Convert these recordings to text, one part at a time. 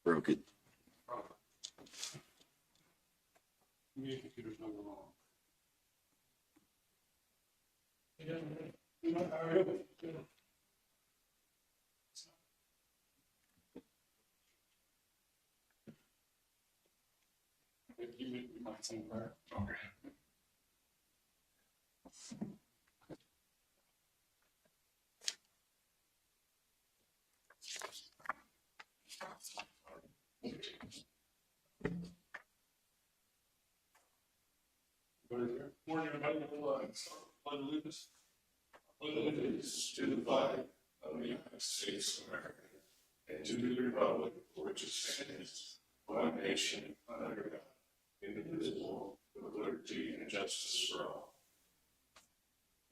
Broke it. Your computer's not wrong. You might say prayer. Okay. Morning, everybody. We'll start with Pledge of Allegiance. Pledge allegiance to the flag of the United States of America and to the republic for which it stands, one nation under God, indivisible, with liberty and justice for all.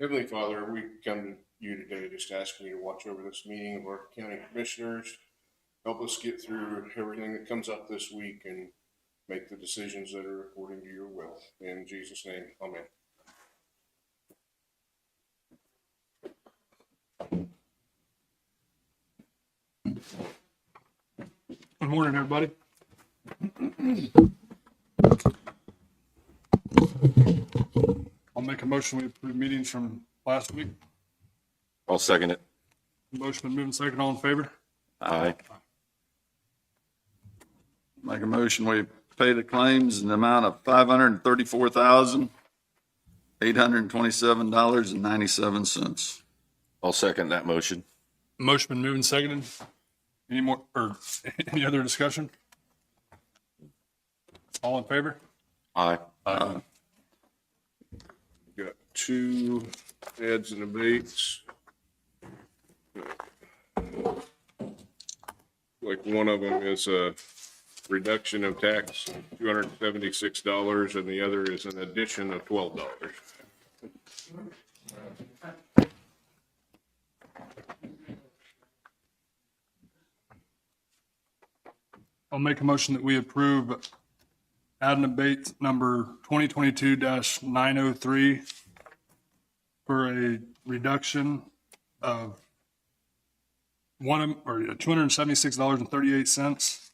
Heavenly Father, we come to you today just asking you to watch over this meeting of our county commissioners. Help us get through everything that comes up this week and make the decisions that are according to your will. In Jesus' name, amen. Good morning, everybody. I'll make a motion we approve meetings from last week. I'll second it. Motion been moving second. All in favor? Aye. Make a motion, we pay the claims in the amount of $534,827.97. I'll second that motion. Motion been moving seconded. Any more, or any other discussion? All in favor? Aye. Got two adds and abates. Like one of them is a reduction of tax, $276, and the other is an addition of $12. I'll make a motion that we approve add and abate number 2022-903 for a reduction of $276.38.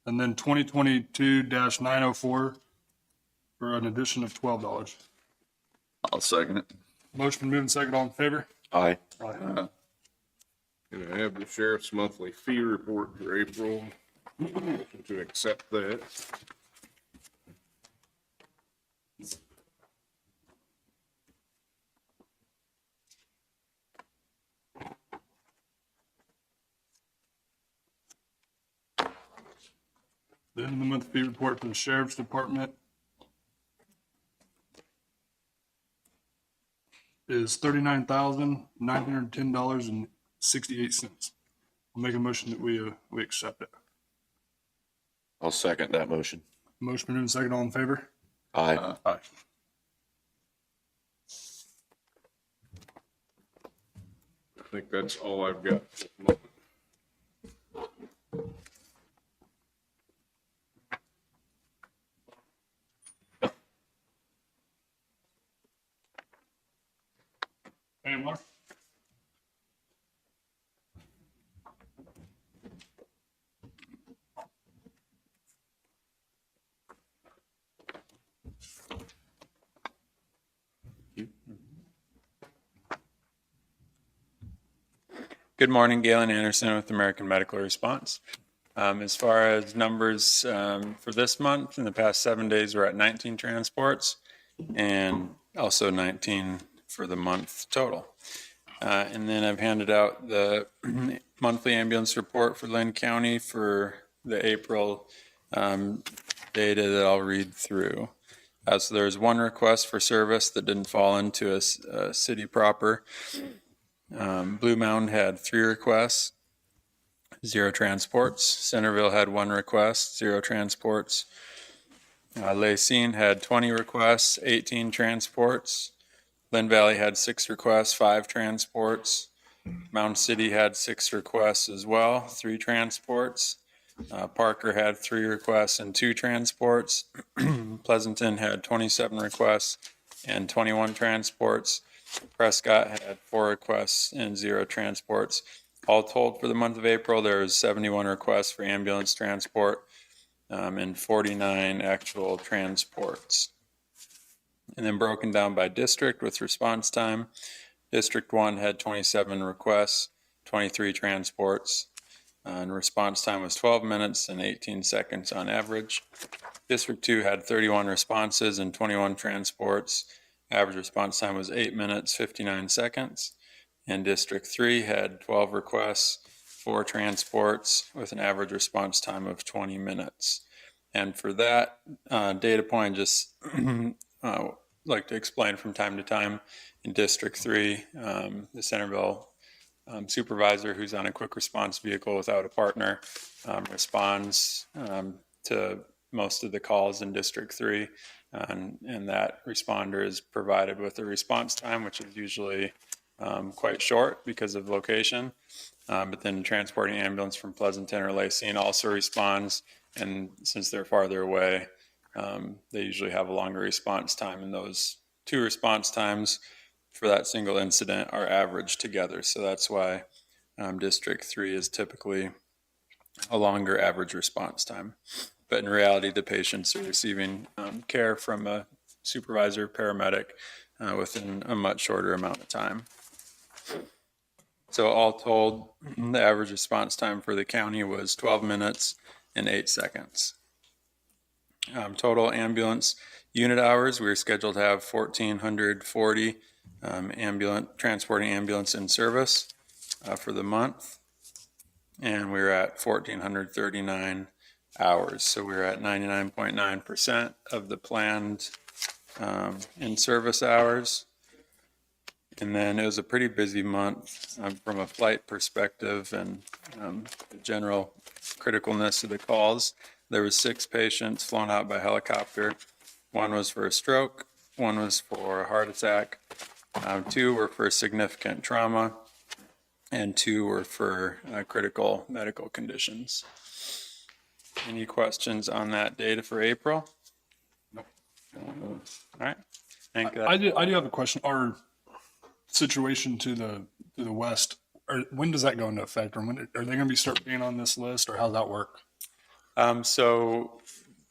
And then 2022-904 for an addition of $12. I'll second it. Motion been moving second. All in favor? Aye. Aye. And I have the sheriff's monthly fee report for April to accept that. Then the monthly fee report for the sheriff's department is $39,910.68. I'll make a motion that we accept it. I'll second that motion. Motion been moving second. All in favor? Aye. Aye. I think that's all I've got at the moment. Any more? Good morning, Galen Anderson with American Medical Response. As far as numbers for this month, in the past 7 days, we're at 19 transports and also 19 for the month total. And then I've handed out the monthly ambulance report for Linn County for the April data that I'll read through. So there's one request for service that didn't fall into a city proper. Blue Mountain had 3 requests, 0 transports. Centerville had 1 request, 0 transports. Lacine had 20 requests, 18 transports. Linn Valley had 6 requests, 5 transports. Mountain City had 6 requests as well, 3 transports. Parker had 3 requests and 2 transports. Pleasanton had 27 requests and 21 transports. Prescott had 4 requests and 0 transports. All told, for the month of April, there was 71 requests for ambulance transport and 49 actual transports. And then broken down by district with response time, District 1 had 27 requests, 23 transports, and response time was 12 minutes and 18 seconds on average. District 2 had 31 responses and 21 transports. Average response time was 8 minutes, 59 seconds. And District 3 had 12 requests, 4 transports, with an average response time of 20 minutes. And for that data point, just like to explain from time to time, in District 3, the Centerville supervisor who's on a quick response vehicle without a partner responds to most of the calls in District 3, and that responder is provided with a response time, which is usually quite short because of location. But then transporting ambulance from Pleasanton or Lacey also responds, and since they're farther away, they usually have a longer response time, and those two response times for that single incident are averaged together. So that's why District 3 is typically a longer average response time. But in reality, the patients are receiving care from a supervisor, paramedic, within a much shorter amount of time. So all told, the average response time for the county was 12 minutes and 8 seconds. Total ambulance unit hours, we were scheduled to have 1,440 transporting ambulance in service for the month, and we were at 1,439 hours. So we were at 99.9% of the planned in-service hours. And then it was a pretty busy month from a flight perspective and the general criticalness of the calls. There was 6 patients flown out by helicopter. 1 was for a stroke, 1 was for a heart attack, 2 were for significant trauma, and 2 were for critical medical conditions. Any questions on that data for April? Nope. All right. I do have a question. Our situation to the west, when does that go into effect? Or when are they going to start being on this list, or how's that work? So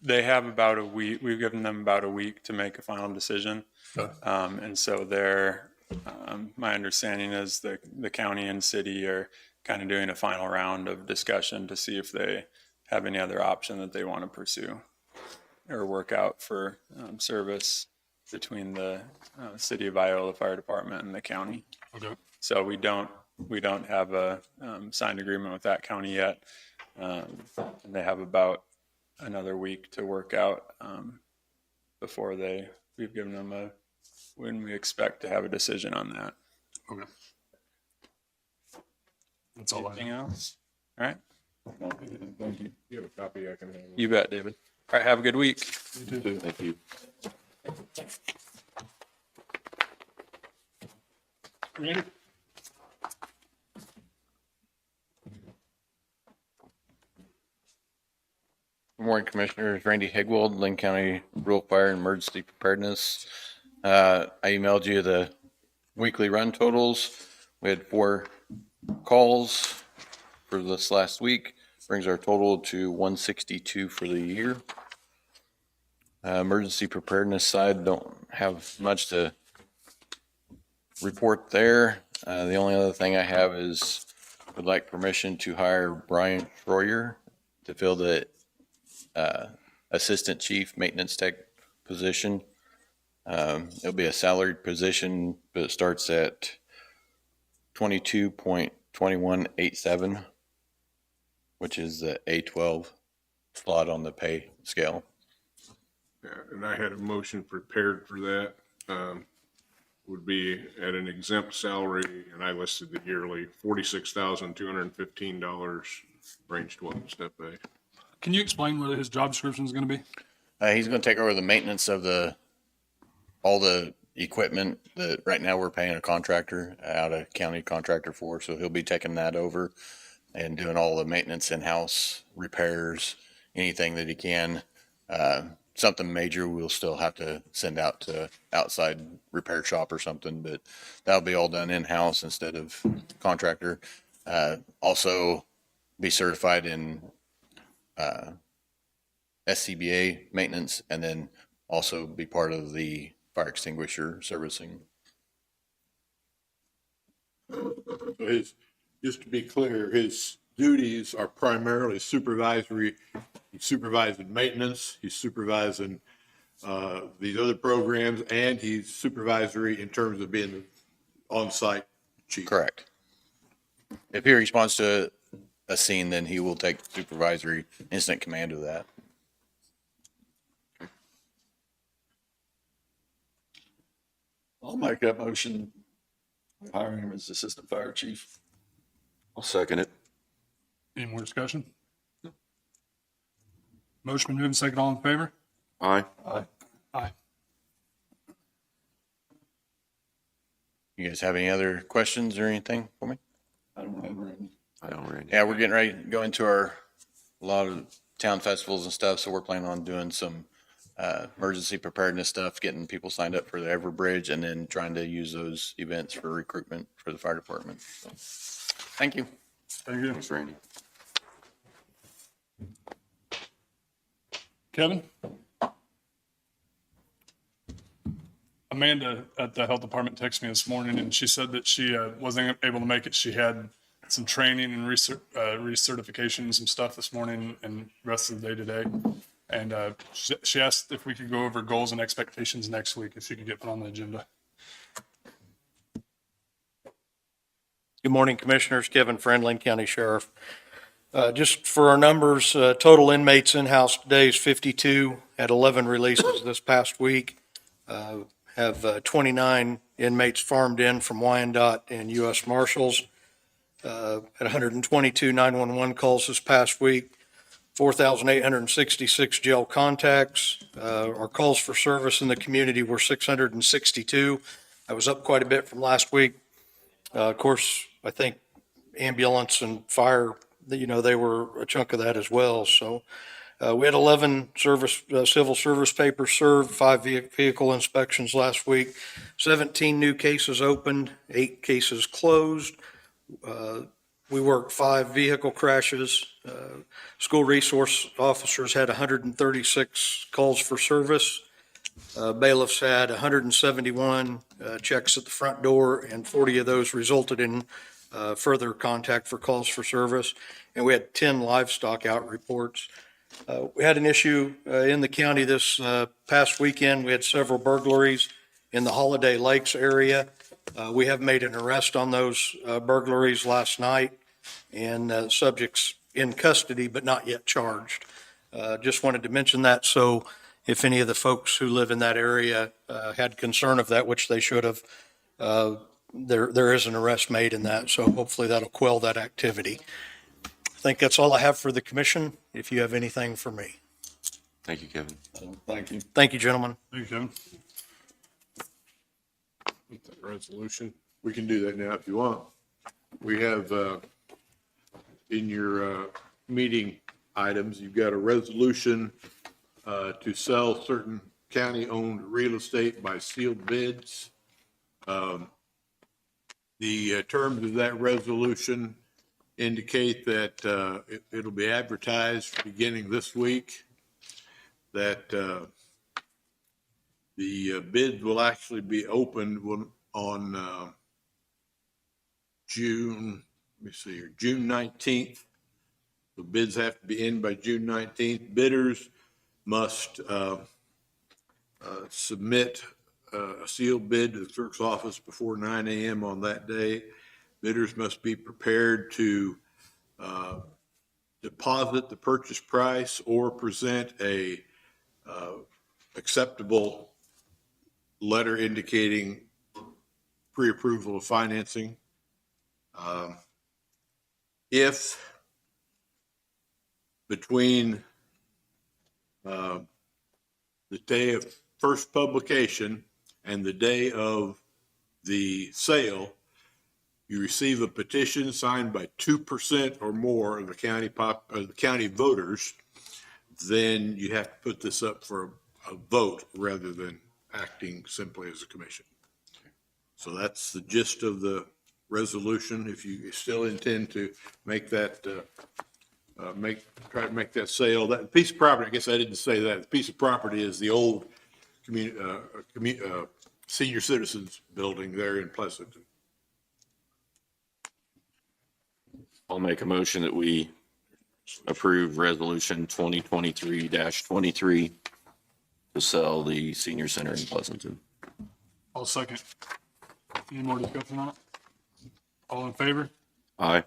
they have about a week. We've given them about a week to make a final decision. And so they're, my understanding is the county and city are kind of doing a final round of discussion to see if they have any other option that they want to pursue or work out for service between the city of Iola Fire Department and the county. Okay. So we don't have a signed agreement with that county yet. And they have about another week to work out before we've given them when we expect to have a decision on that. Okay. That's all I Anything have. else? All right. Thank you. You have a copy I can have. You bet, David. All right. Have a good week. Thank you. Randy? Good morning, Commissioners. Randy Higwold, Linn County Rural Fire and Emergency Preparedness. I emailed you the weekly run totals. We had 4 calls for this last week, brings our total to 162 for the year. Emergency preparedness side, don't have much to report there. The only other thing I have is would like permission to hire Brian Schroyer to fill the Assistant Chief Maintenance Tech position. It'll be a salaried position, but it starts at 22.2187, which is the A12 slot on the pay scale. Yeah, and I had a motion prepared for that. Would be at an exempt salary, and I listed the yearly $46,215, range 12, step A. Can you explain what his job description is going to be? He's going to take over the maintenance of all the equipment that right now we're paying a contractor out of county contractor for. So he'll be taking that over and doing all the maintenance in-house repairs, anything that he can. Something major we'll still have to send out to outside repair shop or something, but that'll be all done in-house instead of contractor. Also be certified in SCBA maintenance, and then also be part of the fire extinguisher servicing. So just to be clear, his duties are primarily supervisory. He's supervising maintenance, he's supervising these other programs, and he's supervisory in terms of being the on-site chief. Correct. If he responds to a scene, then he will take supervisory incident command of that. I'll make that motion. Hiring him as assistant fire chief. I'll second it. Any more discussion? Motion been moved and second. All in favor? Aye. Aye. You guys have any other questions or anything for me? I don't have any. I don't really. Yeah, we're getting ready to go into a lot of town festivals and stuff, so we're planning on doing some emergency preparedness stuff, getting people signed up for the Everbridge, and then trying to use those events for recruitment for the fire department. So, thank you. Thank you. Thanks, Randy. Kevin? Amanda at the health department texted me this morning, and she said that she wasn't able to make it. She had some training and recertification and some stuff this morning and rest of the day today. And she asked if we could go over goals and expectations next week, if she could get put on the agenda. Good morning, Commissioners. Kevin Friend, Linn County Sheriff. Just for our numbers, total inmates in-house today is 52, had 11 releases this past week. Have 29 inmates farmed in from Wyandotte and U.S. Marshals. Had 122 911 calls this past week, 4,866 jail contacts. Our calls for service in the community were 662. That was up quite a bit from last week. Of course, I think ambulance and fire, they were a chunk of that as well. So we had 11 civil service papers served, 5 vehicle inspections last week, 17 new cases opened, 8 cases closed. We worked 5 vehicle crashes. School resource officers had 136 calls for service. Bailiffs had 171 checks at the front door, and 40 of those resulted in further contact for calls for service. And we had 10 livestock out reports. We had an issue in the county this past weekend. We had several burglaries in the Holiday Lakes area. We have made an arrest on those burglaries last night, and subjects in custody but not yet charged. Just wanted to mention that, so if any of the folks who live in that area had concern of that, which they should have, there is an arrest made in that, so hopefully that'll quell that activity. I think that's all I have for the commission, if you have anything for me. Thank you, Kevin. Thank you. Thank you, gentlemen. Thank you, Kevin. That resolution, we can do that now if you want. We have in your meeting items, you've got a resolution to sell certain county-owned real estate by sealed bids. The terms of that resolution indicate that it'll be advertised beginning this week, that the bids will actually be opened on June 19th. The bids have to be in by June 19th. Bidders must submit a sealed bid to the clerk's office before 9 a.m. on that day. Bidders must be prepared to deposit the purchase price or present a acceptable letter indicating pre-approval of financing. If between the day of first publication and the day of the sale, you receive a petition signed by 2% or more of the county voters, then you have to put this up for a vote rather than acting simply as a commission. So that's the gist of the resolution, if you still intend to make that, try to make that sale. That piece of property, I guess I didn't say that. The piece of property is the old senior citizens building there in Pleasanton. I'll make a motion that we approve resolution 2023-23 to sell the senior center in Pleasanton. I'll second. Any more discussion on it? All in favor? Aye.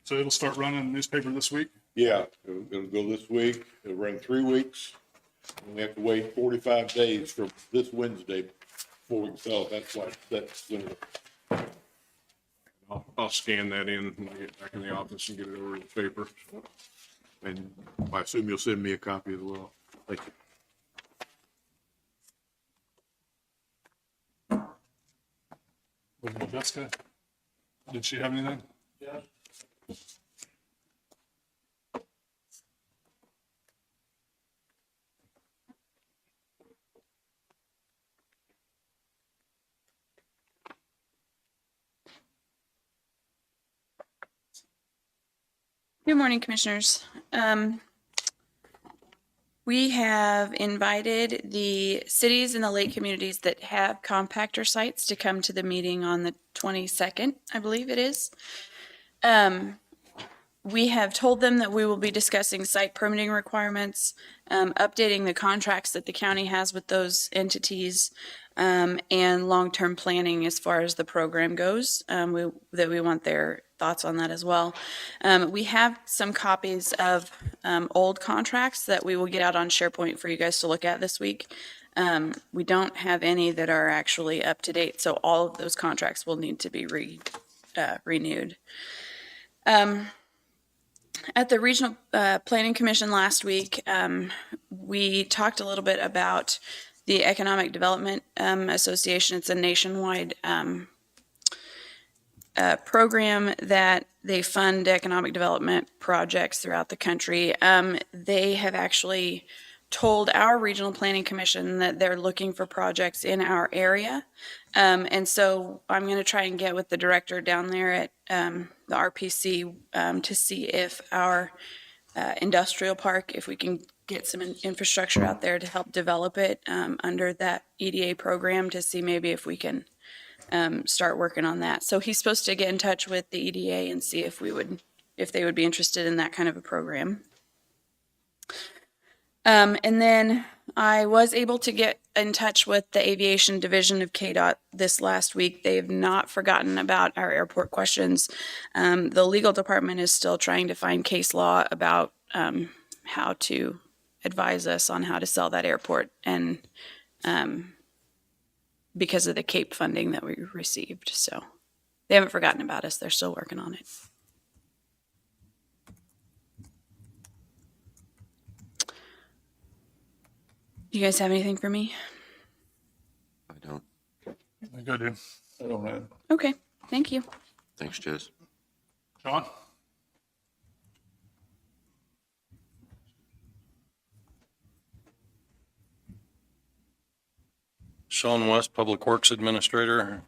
So it'll start running in the newspaper this week? Yeah, it'll go this week. It'll run 3 weeks. And we have to wait 45 days from this Wednesday before we can sell it. That's why that's I'll scan that in when I get back in the office and get it over to the paper. And I assume you'll send me a copy as well. Thank you. What about Jessica? Did she have anything? Yeah. Good morning, Commissioners. We have invited the cities and the lake communities that have compactor sites to come to the meeting on the 22nd, I believe it is. We have told them that we will be discussing site permitting requirements, updating the contracts that the county has with those entities, and long-term planning as far as the program goes. That we want their thoughts on that as well. We have some copies of old contracts that we will get out on SharePoint for you guys to look at this week. We don't have any that are actually up to date, so all of those contracts will need to be renewed. At the Regional Planning Commission last week, we talked a little bit about the Economic Development Association. It's a nationwide program that they fund economic development projects throughout the country. They have actually told our Regional Planning Commission that they're looking for projects in our area. And so I'm going to try and get with the director down there at the RPC to see if our industrial park, if we can get some infrastructure out there to help develop it under that EDA program, to see maybe if we can start working on that. So he's supposed to get in touch with the EDA and see if they would be interested in that kind of a program. And then I was able to get in touch with the aviation division of KDOT this last week. They've not forgotten about our airport questions. The legal department is still trying to find case law about how to advise us on how to sell that airport, and because of the CAPE funding that we received. So they haven't forgotten about us. They're still working on it. Do you guys have anything for me? I don't. I think I do. I don't know. Okay, thank you. Thanks, Jess. John? Sean West, Public Works Administrator.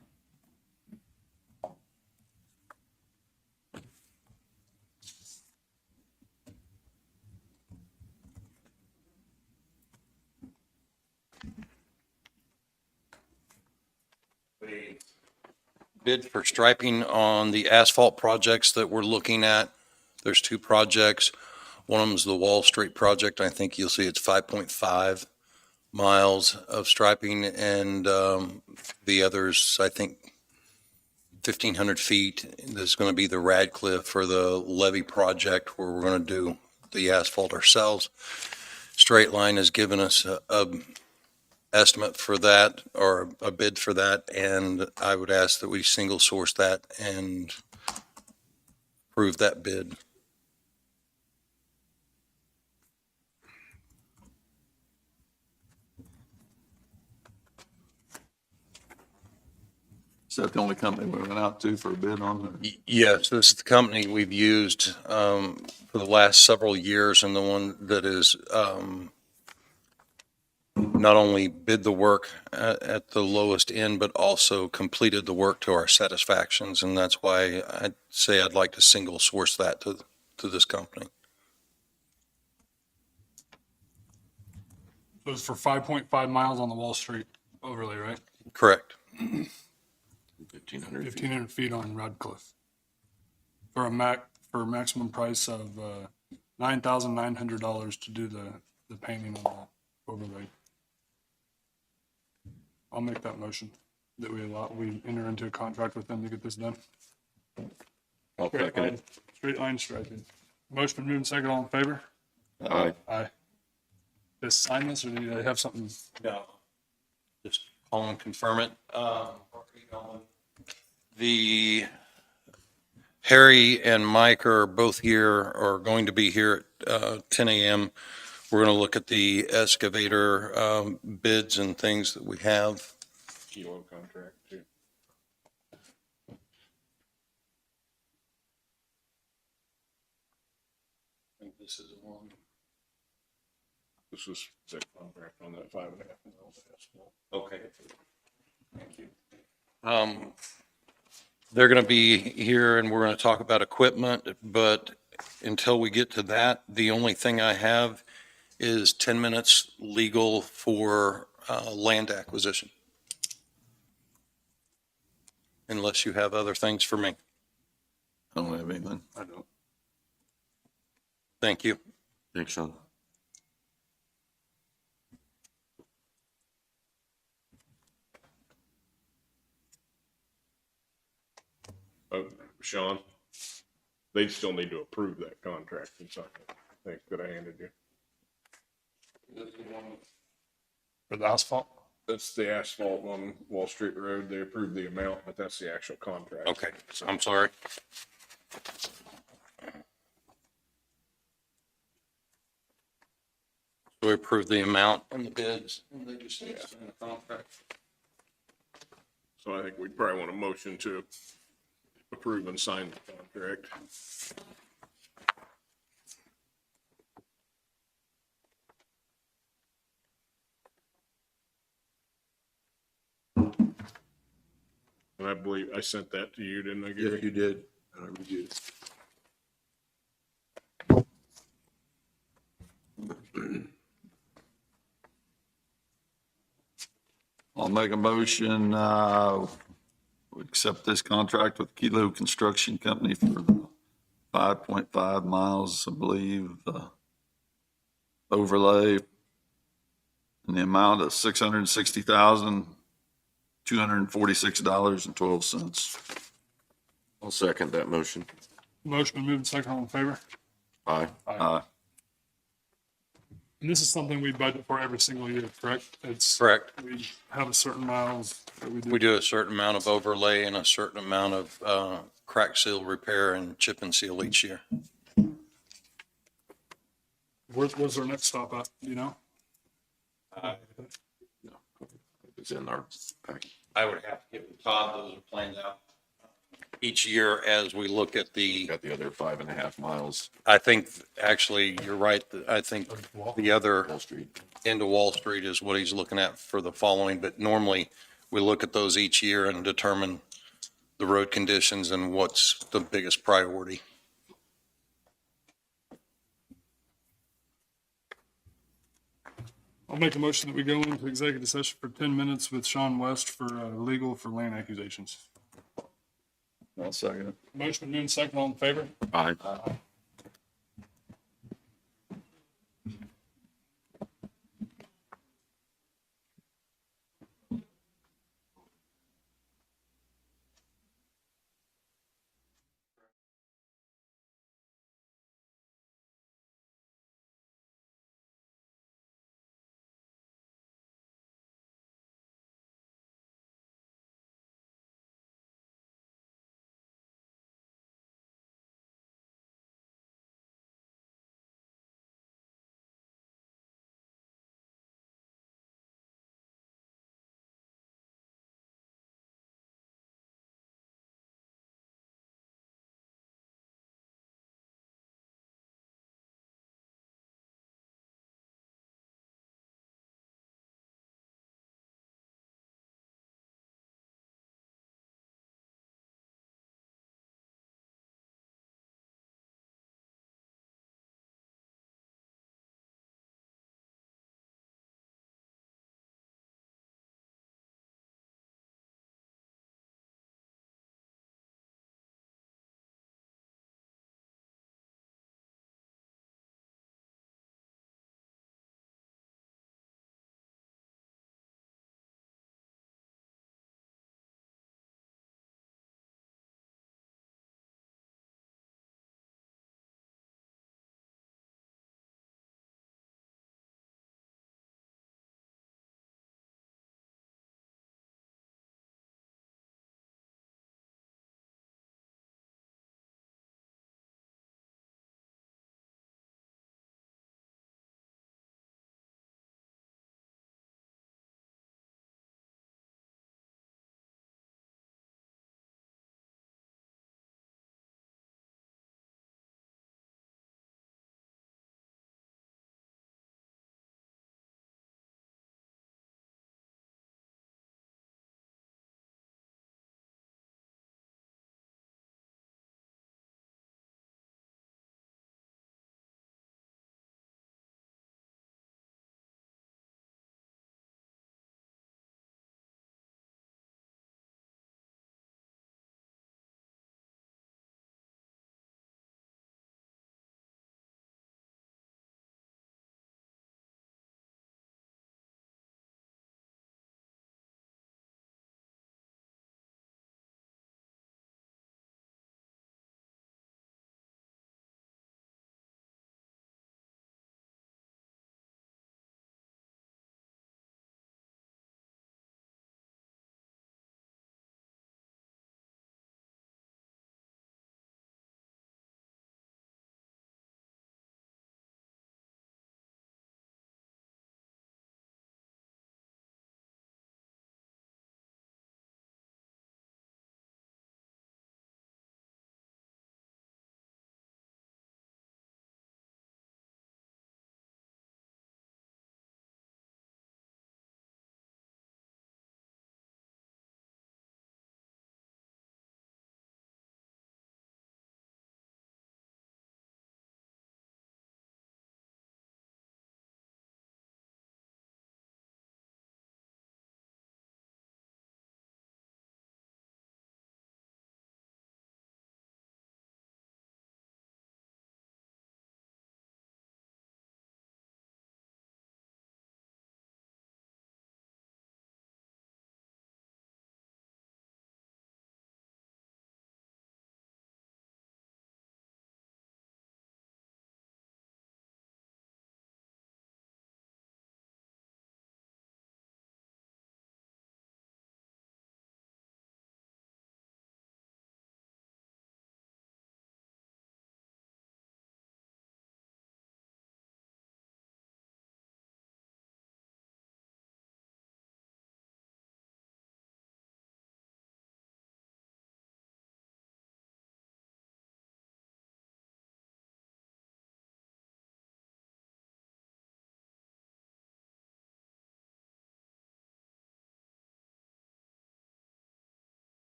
Bid for striping on the asphalt projects that we're looking at. There's 2 projects. One of them is the Wall Street project. I think you'll see it's 5.5 miles of striping, and the others, I think, 1,500 feet. There's going to be the Radcliffe or the levee project where we're going to do the asphalt ourselves. Straight Line has given us a estimate for that, or a bid for that, and I would ask that we single source that and approve that bid. Is that the only company we went out to for a bid on it? Yes, this is the company we've used for the last several years, and the one that is not only bid the work at the lowest end, but also completed the work to our satisfactions. And that's why I'd say I'd like to single source that to this company. So it's for 5.5 miles on the Wall Street overlay, right? Correct. 1,500 feet. 1,500 feet on Radcliffe. For for a maximum price of $9,900 to do the painting on the overlay. I'll make that motion that we enter into a contract with them to get this done. I'll second it. Straight line striping. Motion been moved and second, all in favor? Aye. Aye. Just sign this, or do you have something? No. Just call and confirm it. The Harry and Mike are both here, or going to be here at 10 a.m. We're going to look at the excavator bids and things that we have. Kilo contract too. I think this is one. This was the contract on that 5.5 miles. Okay. Thank you. They're going to be here and we're going to talk about equipment, but until we get to that, the only thing I have is 10 minutes legal for land acquisition. Unless you have other things for me. I don't have anything. I don't. Thank you. Thanks, Sean. Sean, they still need to approve that contract and sign it. I think that I handed you. For the asphalt? That's the asphalt on Wall Street Road. They approved the amount, but that's the actual contract. Okay, I'm sorry. We approve the amount and the bids, and they just need to sign the contract. So I think we'd probably want a motion to approve and sign the contract. And I believe I sent that to you, didn't I, Gary? Yes, you did. I reviewed it. I'll make a motion, we accept this contract with Kilo Construction Company for 5.5 miles, I believe, overlay in the amount of $660,246.12. I'll second that motion. Motion been moved and second, all in favor? Aye. Aye. And this is something we budget for every single year, correct? It's Correct. We have a certain miles that we do. We do a certain amount of overlay and a certain amount of crack seal repair and chip and seal each year. Where's our next stop at, do you know? It's in our package. I would have to get with Todd, those are planned out each year as we look at the, Got the other 5.5 miles I think, actually, you're right. I think the other Wall Street. end of Wall Street is what he's looking at for the following, but normally we look at those each year and determine the road conditions and what's the biggest priority. I'll make a motion that we go into executive session for 10 minutes with Sean West for legal for land accusations. I'll second it. Motion been moved and second, all in favor? Aye.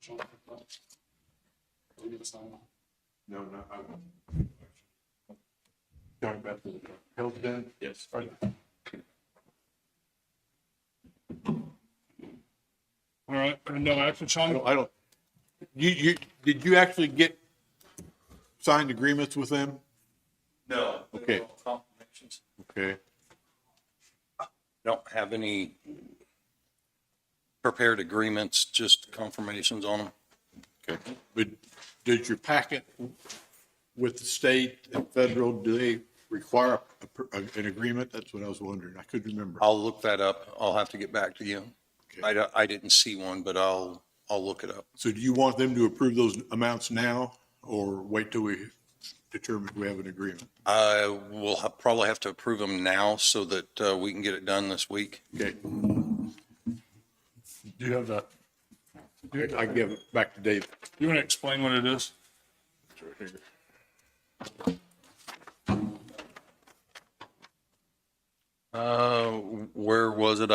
No, no, I won't. Talking about the health den? Yes. All right, and no action, Sean? I don't, did you actually get signed agreements with them? No. Okay. Confirmations. Okay. Don't have any prepared agreements, just confirmations on them. Okay. But does your packet with the state and federal, do they require an agreement? That's what I was wondering. I couldn't remember. I'll look that up. I'll have to get back to you. Okay. I didn't see one, but I'll look it up. So do you want them to approve those amounts now or wait till we determine if we have an agreement? I will probably have to approve them now so that we can get it done this week. Okay. Do you have that? I give it back to Dave. You want to explain what it is? Where was it?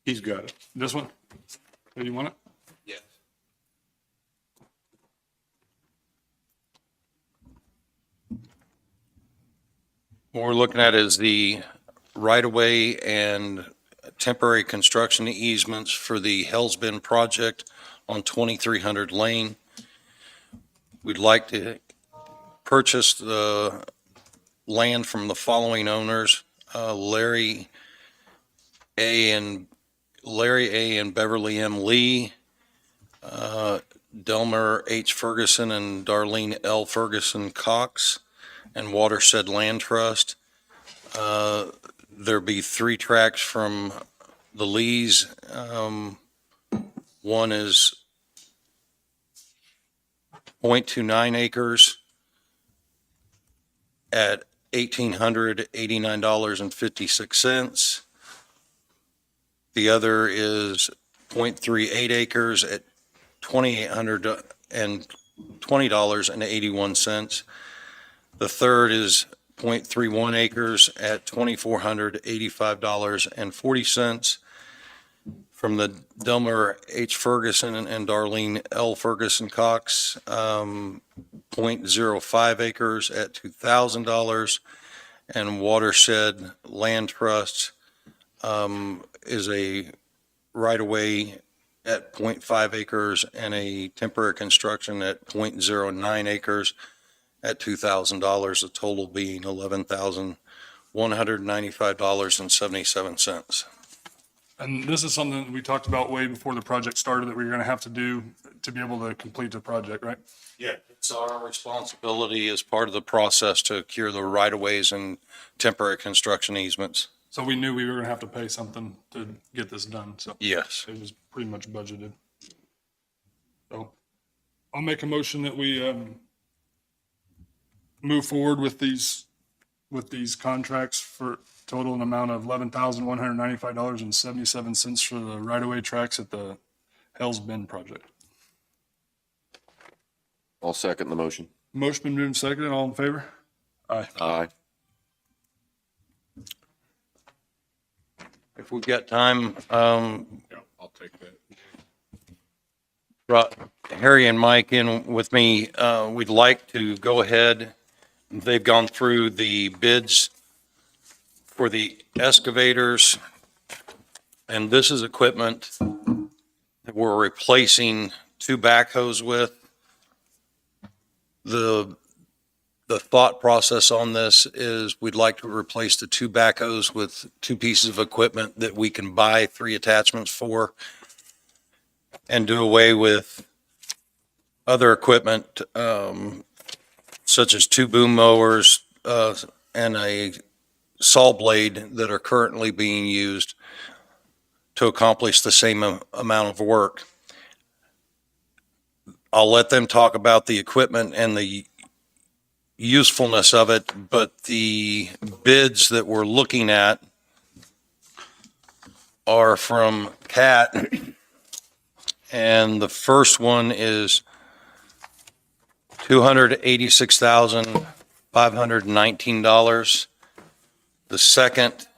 He's got it. This one? Do you want it? Yes. What we're looking at is the right-of-way and temporary construction easements for the Hell's Bend project on 2300 Lane. We'd like to purchase the land from the following owners, Larry A. and Beverly M. Lee, Delmer H. Ferguson and Darlene L. Ferguson Cox, and Watershed Land Trust. There be 3 tracts from the Lees. One is 0.29 acres at $1,889.56. The other is 0.38 acres at $2,820.81. The third is 0.31 acres at $2,485.40. From the Delmer H. Ferguson and Darlene L. Ferguson Cox, 0.05 acres at $2,000. And Watershed Land Trust is a right-of-way at 0.5 acres and a temporary construction at 0.09 acres at $2,000, the total being $11,195.77. And this is something that we talked about way before the project started that we were going to have to do to be able to complete the project, right? Yeah, it's our responsibility as part of the process to cure the right-of-ways and temporary construction easements. So we knew we were going to have to pay something to get this done, so Yes. it was pretty much budgeted. So I'll make a motion that we move forward with these contracts for total an amount of $11,195.77 for the right-of-way tracks at the Hell's Bend project. I'll second the motion. Motion been moved and seconded. All in favor? Aye. Aye. If we've got time, Yeah, I'll take that. brought Harry and Mike in with me. We'd like to go ahead. They've gone through the bids for the excavators, and this is equipment that we're replacing 2 backhoes with. The thought process on this is we'd like to replace the 2 backhoes with 2 pieces of equipment that we can buy 3 attachments for and do away with other equipment, such as 2 boom mowers, and a saw blade that are currently being used to accomplish the same amount of work. I'll let them talk about the equipment and the usefulness of it, but the bids that we're looking at are from CAT, and the first one is $286,519. The second,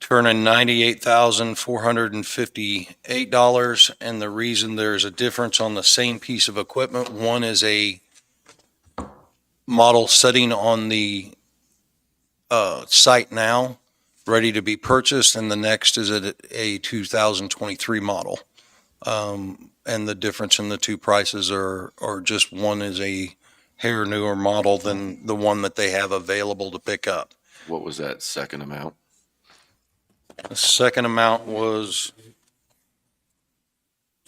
turning $98,458. And the reason there's a difference on the same piece of equipment, one is a model sitting on the site now, ready to be purchased, and the next is a 2023 model. And the difference in the two prices are just one is a hair newer model than the one that they have available to pick up. What was that second amount? The second amount was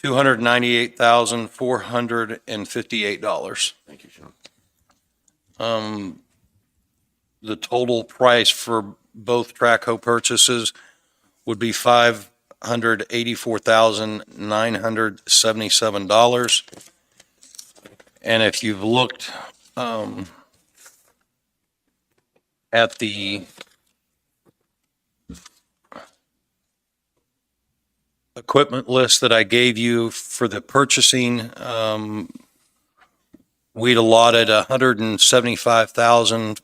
$298,458. Thank you, Sean. The total price for both track hoe purchases would be $584,977. And if you've looked at the equipment list that I gave you for the purchasing, we'd allotted $175,000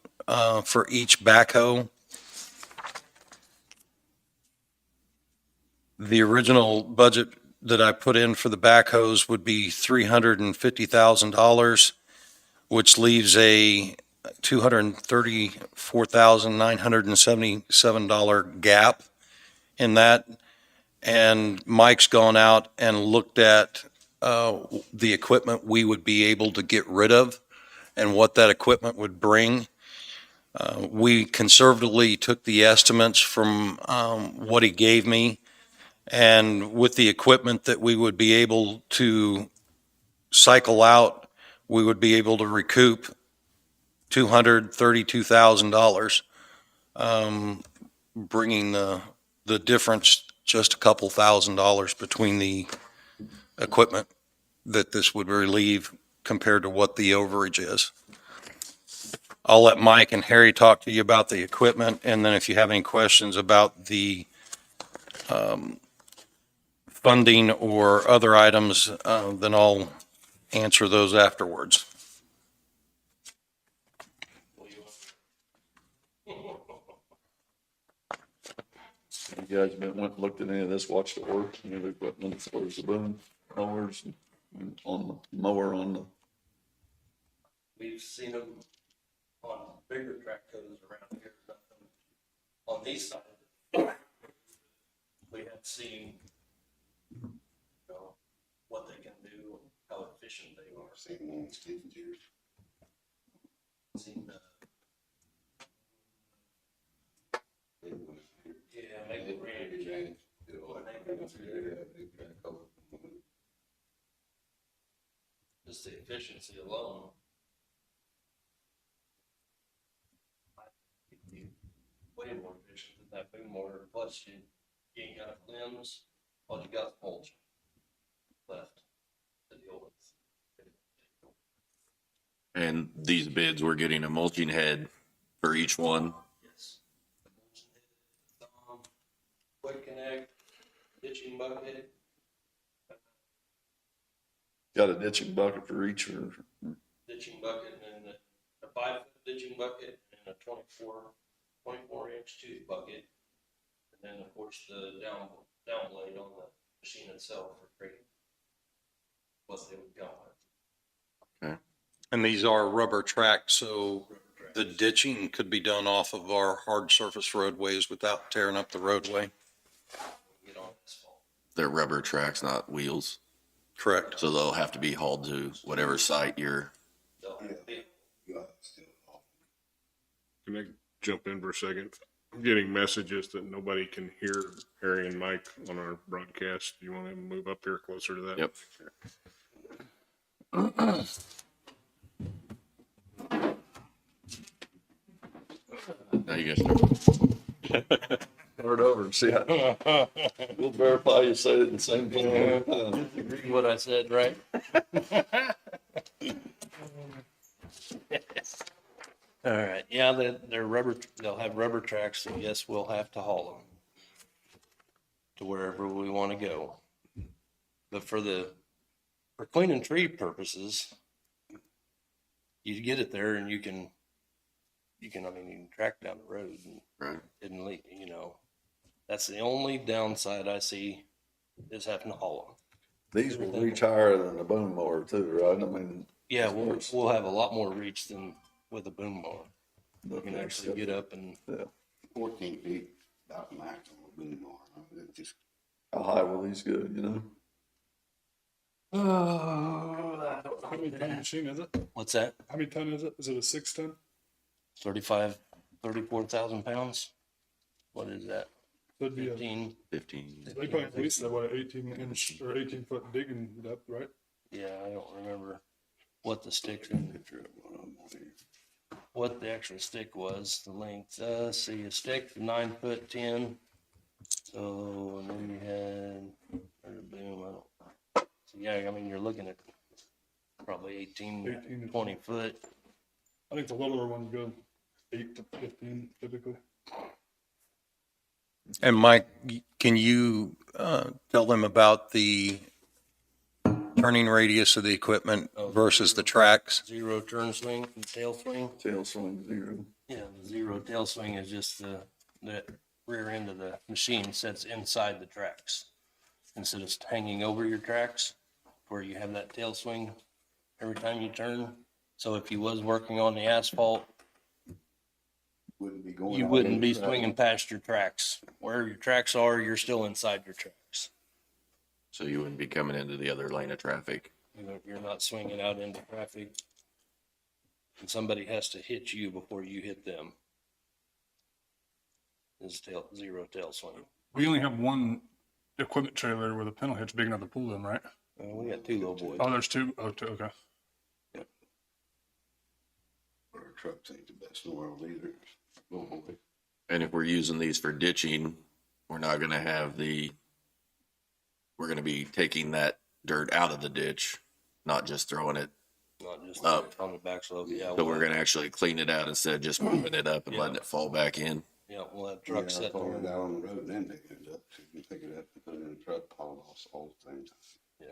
for each backhoe. The original budget that I put in for the backhoes would be $350,000, which leaves a $234,977 gap in that. And Mike's gone out and looked at the equipment we would be able to get rid of and what that equipment would bring. We conservatively took the estimates from what he gave me, and with the equipment that we would be able to cycle out, we would be able to recoup $232,000, bringing the difference just a couple $1,000s between the equipment that this would relieve compared to what the overage is. I'll let Mike and Harry talk to you about the equipment, and then if you have any questions about the funding or other items, then I'll answer those afterwards. You guys went and looked at any of this, watched it work, any of the equipment as far as the boom mowers and on the mower on the, We've seen them on bigger track hoes around here, nothing on these sides. We have seen, what they can do, how efficient they are. Seen, yeah, maybe Randy. Just the efficiency alone. Way more efficient than that boom motor, plus you ain't got limbs, all you got is mulch left to deal with. And these bids, we're getting a mulching head for each one. Yes. The mulching head, quick connect, ditching bucket. got a ditching bucket for each or? Ditching bucket and a 5-foot ditching bucket and a 24-inch tooth bucket. And then, of course, the down blade on the machine itself for creating what they would come with. Okay. And these are rubber tracked, so the ditching could be done off of our hard surface roadways without tearing up the roadway. Get on asphalt. They're rubber tracks, not wheels. Correct. So they'll have to be hauled to whatever site you're. Can I jump in for a second? I'm getting messages that nobody can hear Harry and Mike on our broadcast. Do you want to move up here closer to that? Yep. Now you guys know. Start over and see how. We'll verify you say the same thing every time. Agree what I said, right? All right, yeah, they're rubber, they'll have rubber tracks, so yes, we'll have to haul them to wherever we want to go. But for cleaning tree purposes, you get it there and you can track down the road and Right. didn't leak, That's the only downside I see is having to haul them. These will reach higher than the boom mower too, right? I mean. Yeah, we'll have a lot more reach than with a boom mower. You can actually get up and, 14 feet, about maximum boom mower. It just How high will these go, you know? oh, How many ton machine is it? what's that? How many ton is it? Is it a 6 ton? 34,000 pounds? What is that? So it'd be a, 15? 15. they probably at least have what, 18-inch or 18-foot digging depth, right? Yeah, I don't remember what the stick and what the extra stick was, the length. See, a stick 9 foot 10. So, and then you had, or a boom, I don't. So yeah, I mean, you're looking at probably 18 to 20 foot. I think the littler ones go 8 to 15 typically. And Mike, can you tell them about the turning radius of the equipment versus the tracks? Zero turn swing and tail swing. Tail swing 0. Yeah, the zero tail swing is just the rear end of the machine sits inside the tracks instead of hanging over your tracks where you have that tail swing every time you turn. So if you was working on the asphalt, wouldn't be going. you out wouldn't into be that. swinging past your tracks. Where your tracks are, you're still inside your tracks. So you wouldn't be coming into the other lane of traffic. You're not swinging out into traffic. And somebody has to hit you before you hit them. Is zero tail swing. We only have one equipment trailer with a pintle hitch big enough to pull them, right? We got two low boys. Oh, there's two. Oh, two. Okay. Our trucks ain't the best in the world either. Oh, boy. And if we're using these for ditching, we're not gonna have we're gonna be taking that dirt out of the ditch, not just throwing it. Not just Up. on the back slope. Yeah, So we're gonna actually clean it out instead of just moving it up and Yeah. letting it fall back in. Yeah, we'll have trucks Yeah, I sitting fall there. down on the road and then pick it up. So you can pick it up and put it in the truck, haul it off all the same time. Yeah.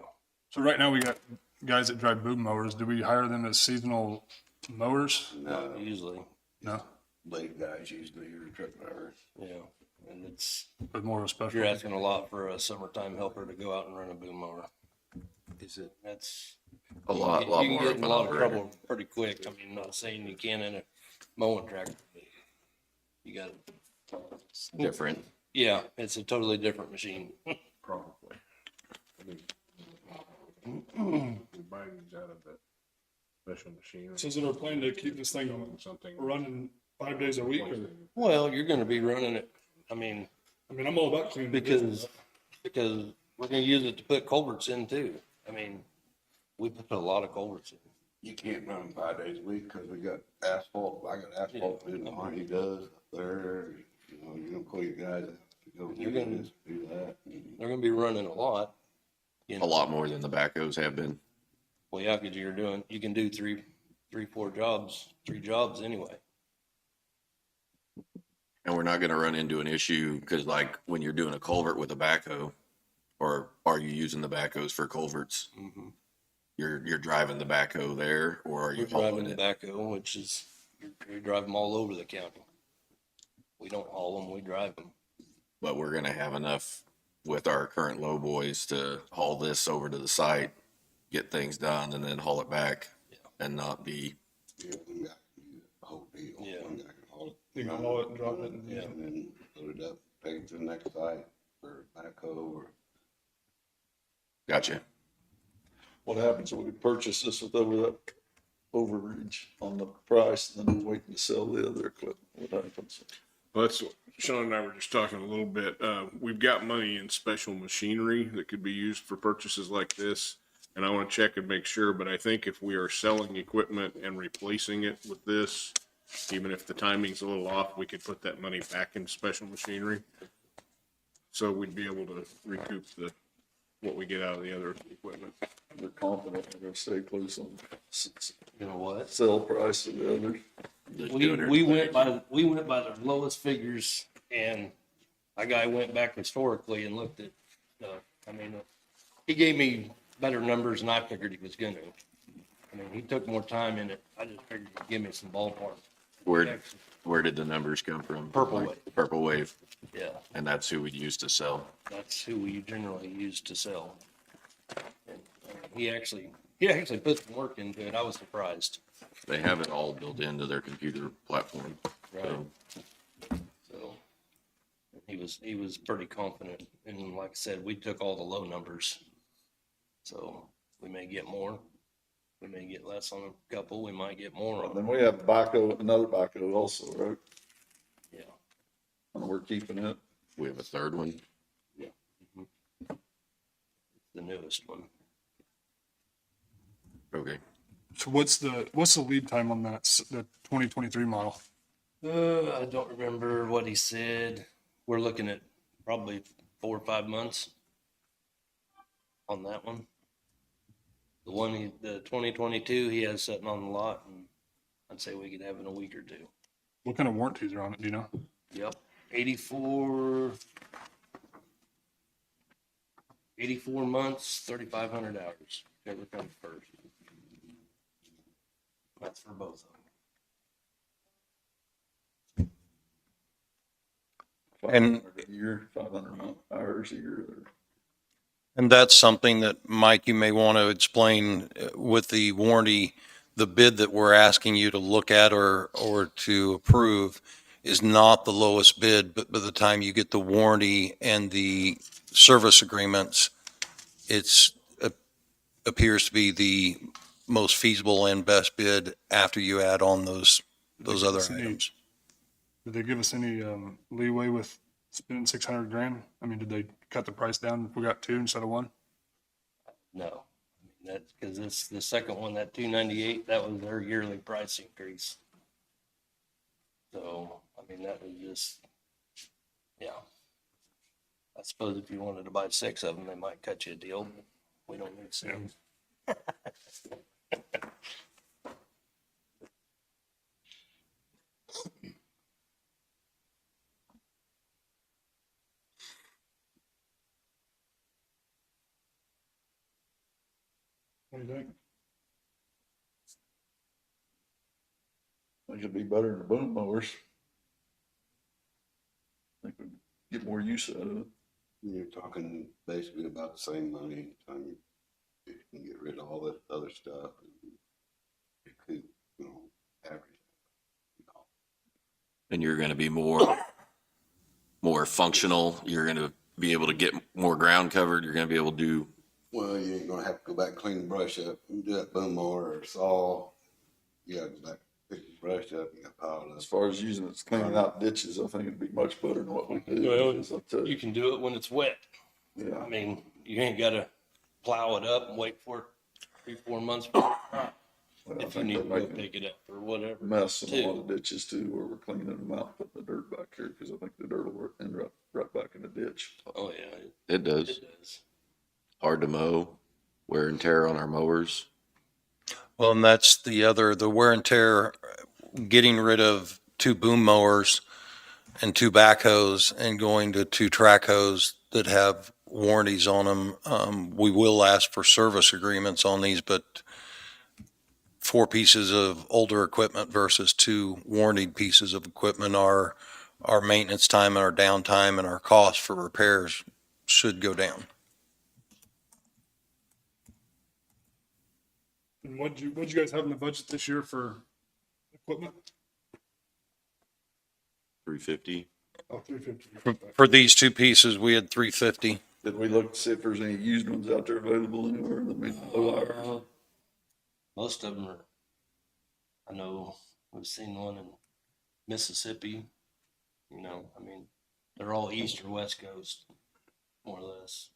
So right now we got guys that drive boom mowers. Do we hire them as seasonal mowers? Not usually. No, Blade guys usually are truck drivers. Yeah. And it's, but more of a special. you're asking a lot for a summertime helper to go out and run a boom mower. Is it? That's, A lot you more can of get in an a lot of operator. trouble pretty quick. I mean, not saying you can in a mowing tractor. But you got Different. yeah, it's a totally different machine. Probably. We buy these out of that special machine. So is it our plan to keep this thing Something. running 5 days a week? Or, Well, you're going to be running it. I mean, I'm all about cleaning. the ditches. because we're going to use it to put culverts in too. I mean, we put a lot of culverts in. You can't run 5 days a week because we got asphalt. I got asphalt in mine. He does up there. You know, you're gonna call your guys out to go You're do gonna- this, do that. They're going to be running a lot. You A know, lot more than the backhoes have been. well, yeah, because you can do three jobs anyway. And we're not gonna run into an issue, because like when you're doing a culvert with a backhoe, or are you using the backhoes for culverts? Mm-hmm. You're driving the backhoe there, or are you We're driving hauling the it? backhoe, which is, we drive them all over the county. We don't haul them, we drive them. But we're gonna have enough with our current low boys to haul this over to the site, get things done, and then haul it back and not be, Yeah, one guy can do the whole deal. Yeah. One guy can haul it. You can haul it and drop it. And, Yeah. And then load it up, take it to the next site for backhoe or. gotcha. What happens when we purchase this with that overreach on the price and then waiting to sell the other equipment? What happens? Well, that's, Sean and I were just talking a little bit. We've got money in special machinery that could be used for purchases like this. And I want to check and make sure, but I think if we are selling equipment and replacing it with this, even if the timing's a little off, we could put that money back in special machinery. So we'd be able to recoup what we get out of the other equipment. We're confident we're gonna stay close on You know what? sell price of the others. Just We doing it. went by the lowest figures, and a guy went back historically and looked at, he gave me better numbers than I figured he was gonna. I mean, he took more time in it. I just figured he'd give me some ballpark. Where did the numbers come from? Purple Wave. Purple Wave. Yeah, and that's who we'd use to sell. that's who we generally use to sell. And he actually put some work into it. I was surprised. They have it all built into their computer platform. Right. So he was pretty confident. And like I said, we took all the low numbers. So we may get more. We may get less on a couple. We might get more on Then we have another backhoe also, right? Yeah. And we're keeping it. We have a third one. The newest one. Okay. So what's the lead time on that, the 2023 model? I don't remember what he said. We're looking at probably 4 or 5 months on that one. The 2022, he has sitting on the lot, and I'd say we could have in a week or two. What kind of warranties are on it, do you know? Yep, 84 months, 3,500 hours, whichever comes first. That's for both of them. And- 500 a year, 500 hours a year. And that's something that, Mike, you may want to explain with the warranty. The bid that we're asking you to look at or to approve is not the lowest bid, but by the time you get the warranty and the service agreements, it's appears to be the most feasible and best bid after you add on those other items. Did they give us any leeway with spending 600 grand? I mean, did they cut the price down if we got two instead of one? No, I mean, that's because this, the second one, that 298, that was their yearly price increase. So, I mean, that was just, yeah. I suppose if you wanted to buy 6 of them, they might cut you a deal, but we don't need 6. What do you think? I think it'd be better than the boom mowers. I think we'd get more use out of it. You're talking basically about the same money, time you can get rid of all that other stuff. It could, average. And you're going to be more functional. You're going to be able to get more ground covered. You're going to be able to do, Well, you ain't gonna have to go back and clean the brush up and do that boom mower or saw. You gotta go back, pick the brush up, you got piled up. As far as using it, cleaning out ditches, I think it'd be much better than what we do. Well, because I'll tell You can do it when it's wet. Yeah. I mean, you ain't gotta plow it up and wait for it 3, 4 months for it to crop. Well, I If you think need we're to go making pick it up or whatever. a mess in a lot too. of ditches too, where we're cleaning them out, putting the dirt back here, because I think the dirt will end up right back in the ditch. Oh, yeah, it does. it does. Hard to mow, wear and tear on our mowers. Well, and that's the wear and tear, getting rid of 2 boom mowers and 2 backhoes and going to 2 track hoes that have warranties on them. We will ask for service agreements on these, but 4 pieces of older equipment versus 2 warranted pieces of equipment, our maintenance time and our downtime and our cost for repairs should go down. And what'd you guys have in the budget this year for equipment? 350. Oh, 350. For these 2 pieces, we had 350. Did we look to see if there's any used ones out there available anywhere? I mean, low hours. Most of them are, I know, we've seen one in Mississippi, I mean, they're all east or west coast, more or less.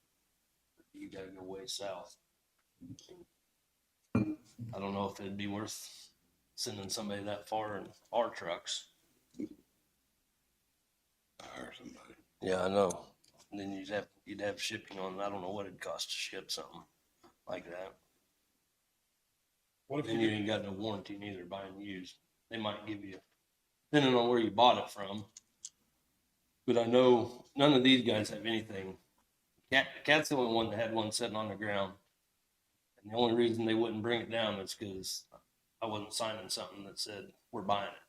You gotta go way south. I don't know if it'd be worth sending somebody that far in our trucks. Hire somebody. Yeah, I know. And then you'd have shipping on, I don't know what it'd cost to ship something like that. What if Then you you ain't got no warranty neither buying used. They might give you, depending on where you bought it from. But I know none of these guys have anything. Cat's the only one that had one sitting on the ground. And the only reason they wouldn't bring it down is because I wasn't signing something that said we're buying it.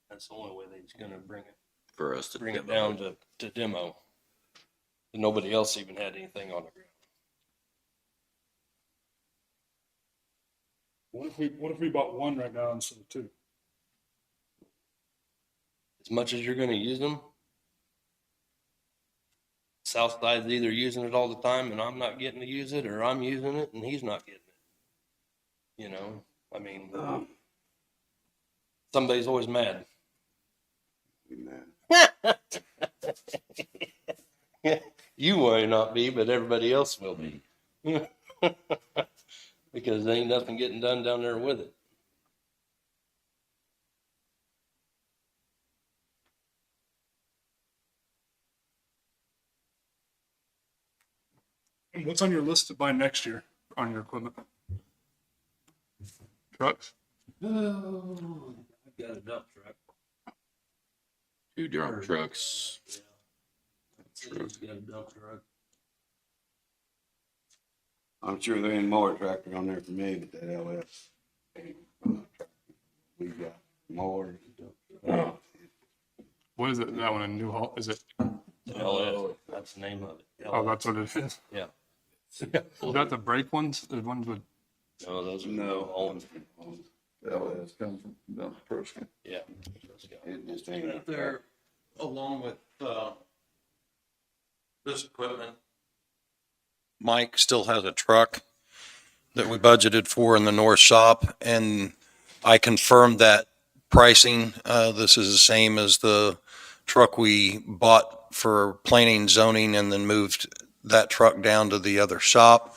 That's the only way they're gonna bring it. for us to bring it demo. down to demo. And nobody else even had anything on the ground. What if we bought one right now instead of two? As much as you're gonna use them, south side's either using it all the time and I'm not getting to use it, or I'm using it and he's not getting it. You know, I mean, somebody's always mad. You might not be, but everybody else will be. Because there ain't nothing getting done down there with it. What's on your list to buy next year on your equipment? Trucks? Oh, I've got a dump truck. 2 dump trucks. City's got a dump truck. I'm sure there ain't more tractor on there for me, but that LS. We got more. What is it? That one in New Hall? Is it? LS, that's the name of it. Oh, that's what it is. Yeah. Is that the brake ones? The ones with, No, those are No. all, LS comes from dump trucks. yeah. It just ain't. There, along with, this equipment, Mike still has a truck that we budgeted for in the north shop, and I confirmed that pricing. This is the same as the truck we bought for planning, zoning, and then moved that truck down to the other shop.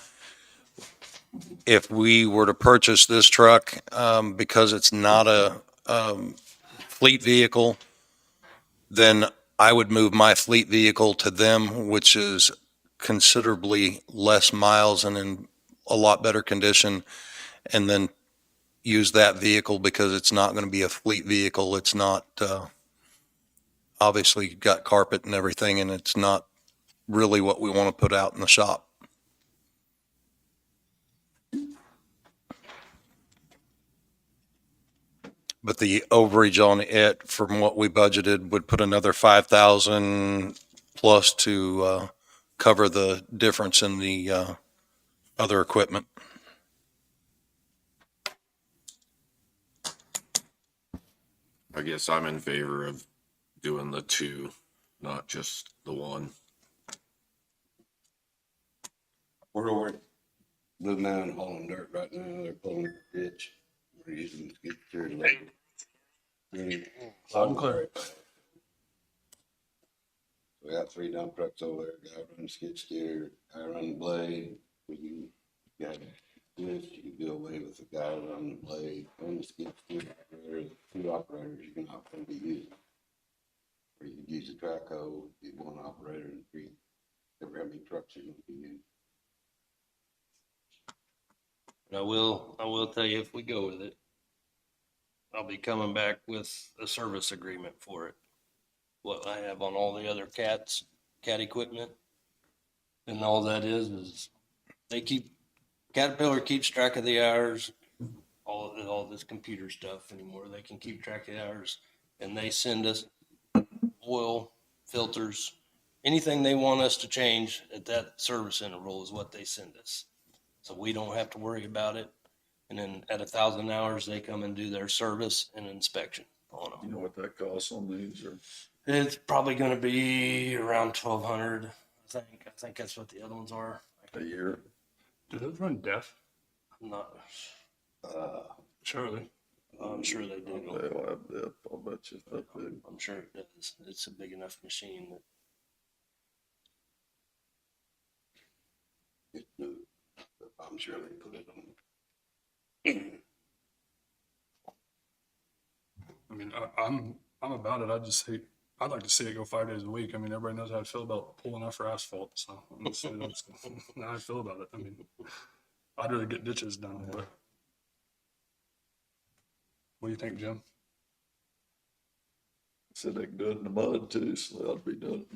If we were to purchase this truck, because it's not a fleet vehicle, then I would move my fleet vehicle to them, which is considerably less miles and in a lot better condition, and then use that vehicle because it's not going to be a fleet vehicle. It's not, obviously got carpet and everything, and it's not really what we want to put out in the shop. But the overage on it from what we budgeted would put another 5,000 plus to cover the difference in the other equipment. I guess I'm in favor of doing the 2, not just the 1. We're over at Blue Mountain hauling dirt right now. They're pulling a ditch. We're using skid steer to load. Loud and clear. We got 3 dump trucks over there. Guy running skid steer, guy running blade. We got this, you can do away with the guy running the blade and the skid steer. There's 2 operators you're not gonna be using. Or you could use a track hoe, get 1 operator and 3, every how many trucks you're gonna be using. I will tell you, if we go with it, I'll be coming back with a service agreement for it. What I have on all the other cat equipment. And all that is Caterpillar keeps track of the hours, all this computer stuff anymore. They can keep track of the hours, and they send us oil, filters, anything they want us to change at that service interval is what they send us. So we don't have to worry about it. And then at 1,000 hours, they come and do their service and inspection on You them. know what that costs on these, or? It's probably going to be around 1,200. I think that's what the other ones are. A year? do those run DEF? I'm not. Surely. I'm sure they do. They'll have that, I'll bet you that big. I'm sure it does. It's a big enough machine that It's new, but I'm sure they put it on. I mean, I'm about it. I'd like to see it go 5 days a week. I mean, everybody knows how I feel about pulling off for asphalt, so I'm gonna say that's how I feel about it. I mean, I'd rather get ditches done, but what do you think, Jim? Said they can do it in the mud too, so that'll be done.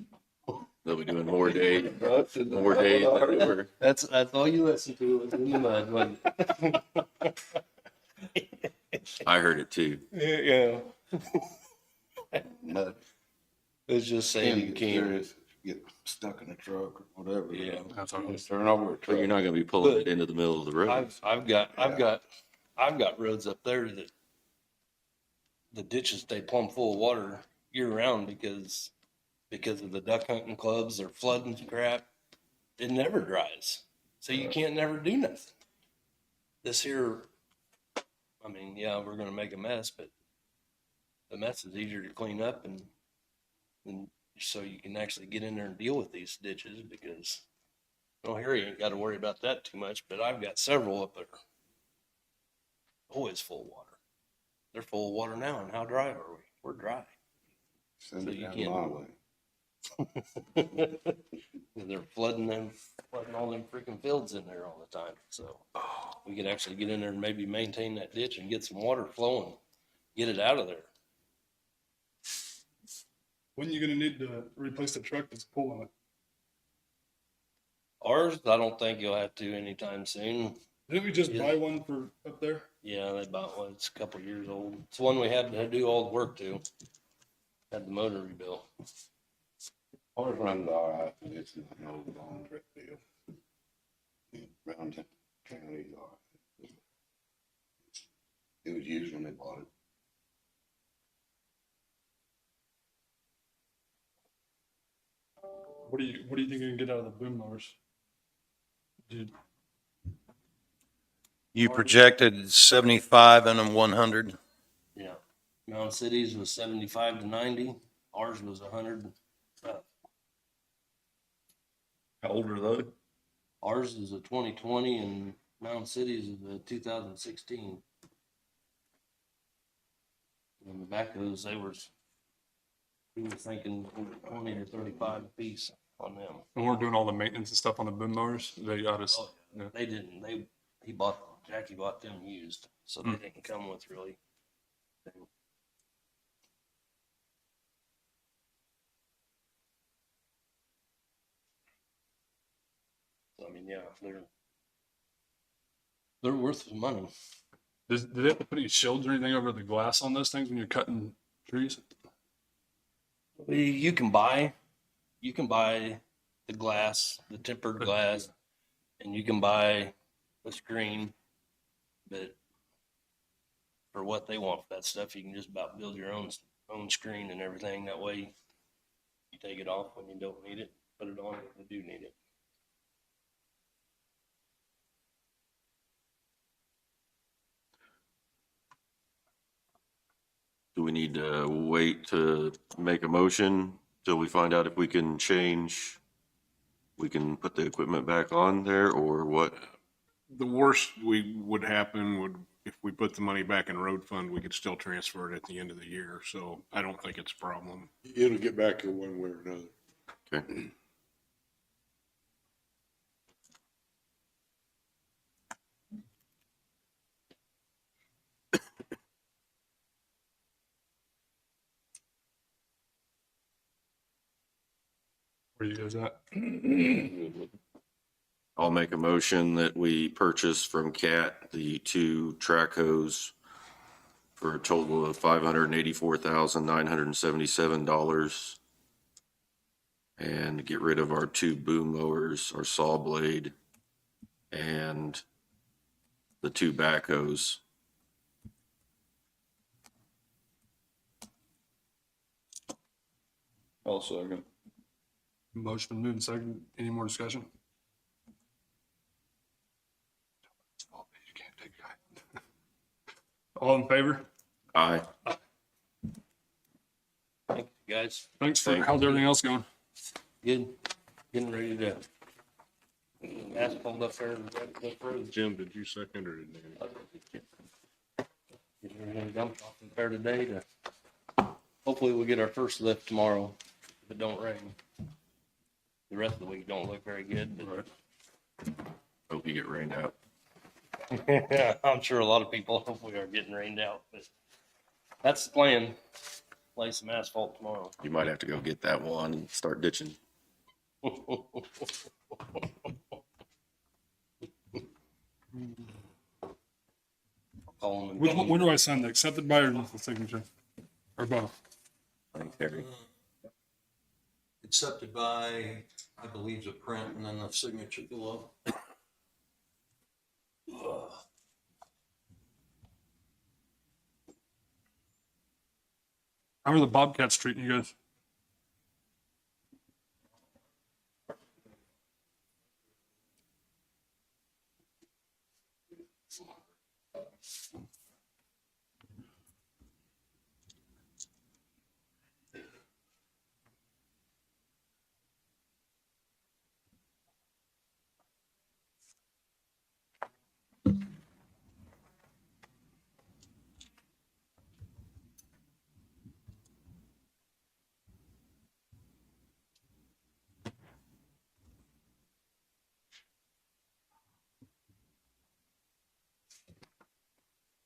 They'll be doing more days, Right, in the more days than mud. they were. that's all you listen to was in the mud, wasn't I heard it too. it? Yeah. Mud. It's just saying you can't. Get stuck in a truck or whatever. Yeah. That's all. Just turn over a But truck. you're not gonna be pulling But it into the middle of the road. I've got roads up there that the ditches stay plumb full of water year round because of the duck hunting clubs or flooding crap. It never dries. So you can't never do nothing. This here, I mean, yeah, we're gonna make a mess, but the mess is easier to clean up and so you can actually get in there and deal with these ditches because well, here you ain't got to worry about that too much, but I've got several up there. Always full of water. They're full of water now, and how dry are we? We're dry. Send So it you down can't- my way. They're flooding all them freaking fields in there all the time. So we could actually get in there and maybe maintain that ditch and get some water flowing, get it out of there. When are you gonna need to replace the truck that's pulling it? Ours, I don't think you'll have to anytime soon. Didn't we just Yeah. buy one for up there? Yeah, they bought one. It's a couple years old. It's the one we had to do all the work to. Had the motor rebuilt. Ours runs all right. It's not no long trip deal. Around the county, all right. It was used when they bought it. What do you think you can get out of the boom mowers? Dude, You projected 75 and then 100. Yeah. Mountain Cities was 75 to 90. Ours was 100. How old are they? Ours is a 2020 and Mountain Cities is a 2016. And the back of those, we were thinking 20 or 35 a piece on them. and we're doing all the maintenance and stuff on the boom mowers. They got us. Oh, Yeah. They didn't. Jackie bought them used, so they didn't come with really. So, I mean, yeah, they're worth the money. Did they have to put any shields or anything over the glass on those things when you're cutting trees? You can buy the glass, the tempered glass, and you can buy the screen, but for what they want for that stuff, you can just about build your own screen and everything. That way you take it off when you don't need it, put it on when you do need it. Do we need to wait to make a motion till we find out if we can put the equipment back on there or what? The worst would happen would, if we put the money back in road fund, we could still transfer it at the end of the year. So I don't think it's a problem. It'll get back here one way or another. Okay. Where you guys at? I'll make a motion that we purchase from CAT the two track hose for a total of $584,977 and get rid of our two boom mowers, our saw blade, and the two backhoes. I'll second. Motion been moved and second. Any more discussion? You can't take it. All in favor? Aye. Thank you, guys. Thanks for, Thank how's everything else going? Good. Getting ready to asphalt up there. Jim, did you second or did Danny? Getting ready to dump off in there today to, hopefully we'll get our first lift tomorrow if it don't rain. The rest of the week don't look very good, but Hope you get rained out. yeah, I'm sure a lot of people hope we are getting rained out, but that's the plan. Lay some asphalt tomorrow. You might have to go get that one and start ditching. Call them and When do I sign the accepted by or just the signature? Or both? Thanks, Harry. Accepted by, I believe, the print and then the signature below. How are the Bobcats treating you guys?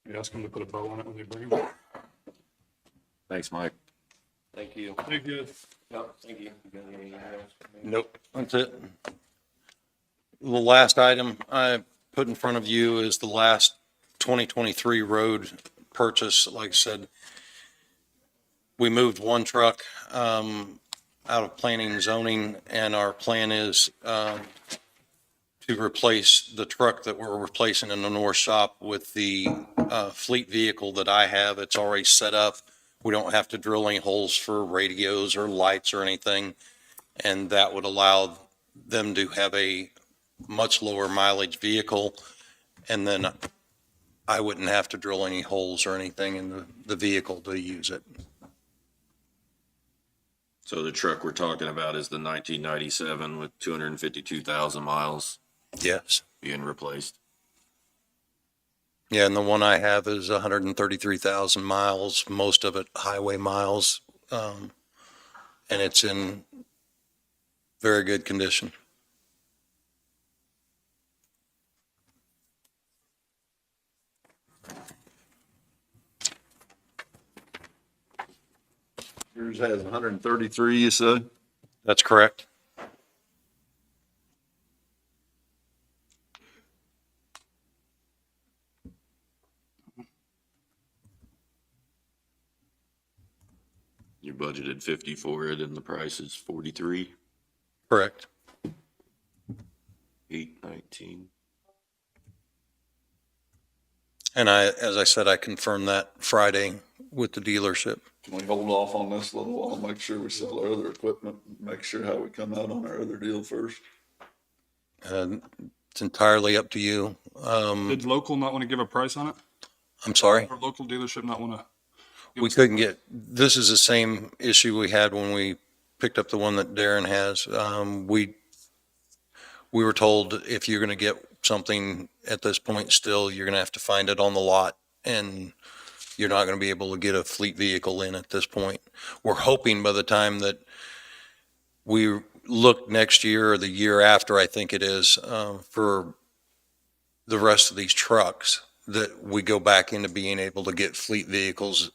You ask them to put a bow on it when they bring it. Thanks, Mike. Thank you. Thank you. Yep, thank you. You got anything else? Nope, that's it. The last item I put in front of you is the last 2023 road purchase. Like I said, we moved one truck out of planning and zoning, and our plan is to replace the truck that we're replacing in the north shop with the fleet vehicle that I have. It's already set up. We don't have to drill any holes for radios or lights or anything, and that would allow them to have a much lower mileage vehicle, and then I wouldn't have to drill any holes or anything in the vehicle to use it. So the truck we're talking about is the 1997 with 252,000 miles Yes. being replaced. Yeah, and the one I have is 133,000 miles, most of it highway miles, and it's in very good condition. Yours has 133, you said? That's correct. You budgeted 50 for it and the price is 43, Correct. 819. And as I said, I confirmed that Friday with the dealership. Can we hold off on this a little while, make sure we sell our other equipment, make sure how we come out on our other deal first? It's entirely up to you. Did local not want to give a price on it? I'm sorry. Or local dealership not want to? We couldn't get, this is the same issue we had when we picked up the one that Darren has. We were told if you're going to get something at this point still, you're going to have to find it on the lot, and you're not going to be able to get a fleet vehicle in at this point. We're hoping by the time that we look next year or the year after, I think it is, for the rest of these trucks, that we go back into being able to get fleet vehicles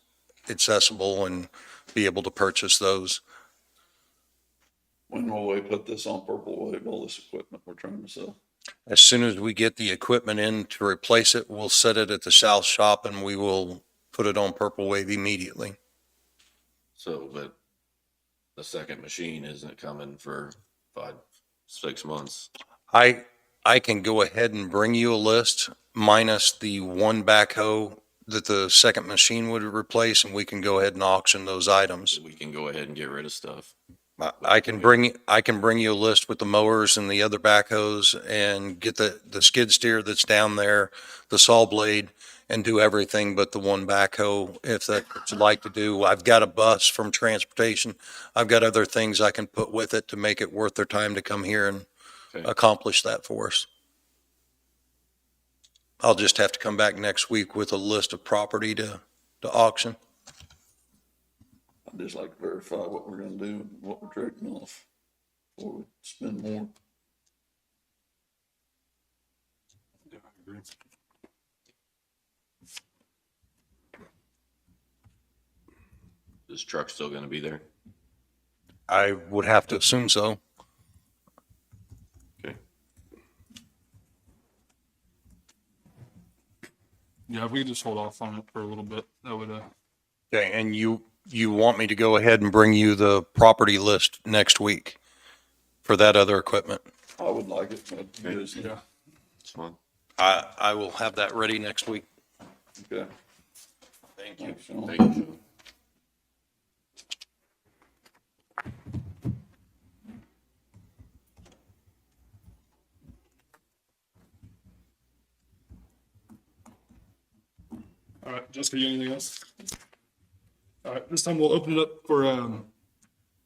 accessible and be able to purchase those. When will we put this on Purple Wave, all this equipment we're trying to sell? As soon as we get the equipment in to replace it, we'll set it at the south shop and we will put it on Purple Wave immediately. So, but the second machine isn't coming for 5-6 months. I can go ahead and bring you a list minus the one backhoe that the second machine would replace, and we can go ahead and auction those items. So we can go ahead and get rid of stuff. I can bring you a list with the mowers and the other backhoes and get the skid steer that's down there, the saw blade, and do everything but the one backhoe if that's what you'd like to do. I've got a bus from transportation. I've got other things I can put with it to make it worth their time to come here and accomplish that for us. I'll just have to come back next week with a list of property to auction. I'd just like to verify what we're gonna do and what we're trading off before we spend more. Yeah, I agree. This truck's still going to be there. I would have to assume so. Okay. Yeah, if we could just hold off on it for a little bit, that would, Okay, and you want me to go ahead and bring you the property list next week for that other equipment? I would like it, but Yeah. It's fine. I will have that ready next week. okay. Thank you. Thank you. All right, Jessica, you anything else? All right, this time we'll open it up for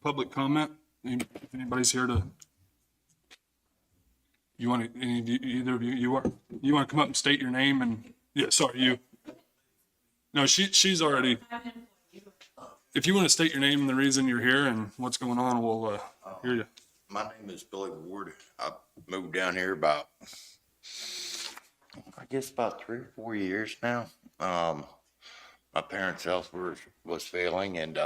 public comment. If anybody's here to, you want to, either of you, you want to come up and state your name and, yeah, sorry, you. No, she's already, if you want to state your name and the reason you're here and what's going on, we'll hear you. My name is Billy Ward. I moved down here about, I guess about 3 or 4 years now. My parents' health was failing, and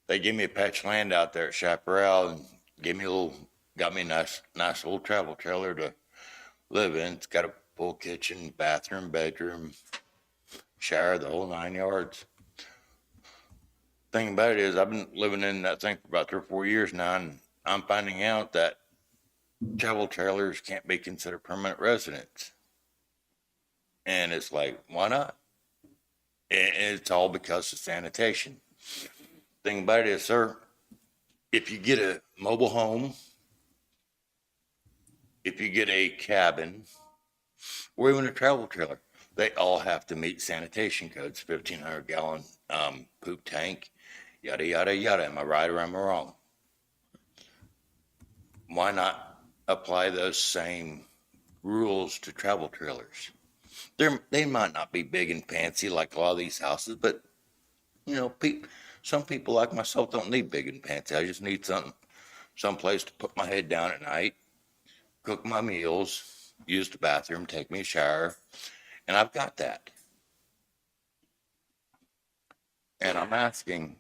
they gave me a patch of land out there at Chaparral and got me a nice old travel trailer to live in. It's got a full kitchen, bathroom, bedroom, shower, the whole 9 yards. Thing about it is, I've been living in that thing for about 3 or 4 years now, and I'm finding out that travel trailers can't be considered permanent residents. And it's like, why not? And it's all because of sanitation. Thing about it is, sir, if you get a mobile home, if you get a cabin, or even a travel trailer, they all have to meet sanitation codes, 1,500 gallon poop tank, yada, yada, yada. Am I right or am I wrong? Why not apply those same rules to travel trailers? They might not be big and fancy like a lot of these houses, but you know, some people like myself don't need big and fancy. I just need some place to put my head down at night, cook my meals, use the bathroom, take me a shower, and I've got that. And I'm asking,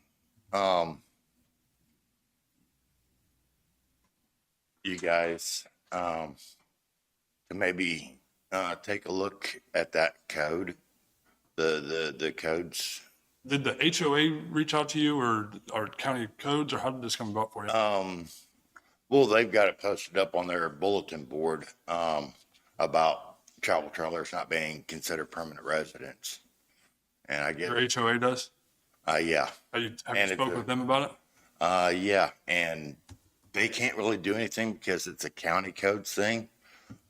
you guys, to maybe take a look at that code, the codes. Did the HOA reach out to you or county codes, or how did this come about for you? Well, they've got it posted up on their bulletin board about travel trailers not being considered permanent residents. And I get, Your HOA does? yeah, Have you And it's spoke with them about it? yeah, and they can't really do anything because it's a county codes thing.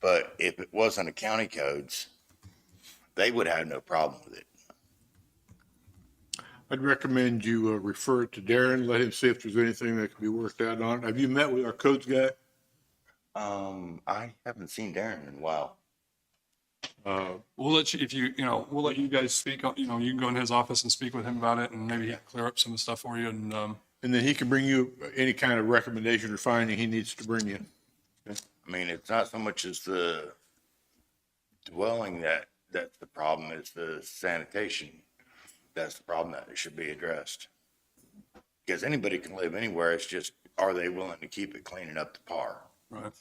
But if it wasn't a county codes, they would have no problem with it. I'd recommend you refer it to Darren, let him see if there's anything that can be worked out on it. Have you met with our codes guy? I haven't seen Darren in a while. We'll let you, if you, we'll let you guys speak, you can go in his office and speak with him about it and maybe he can clear up some of the stuff for you and, And then he can bring you any kind of recommendation or finding he needs to bring you. I mean, it's not so much as the dwelling that's the problem, it's the sanitation. That's the problem that should be addressed. Because anybody can live anywhere. It's just, are they willing to keep it clean and up to par? right.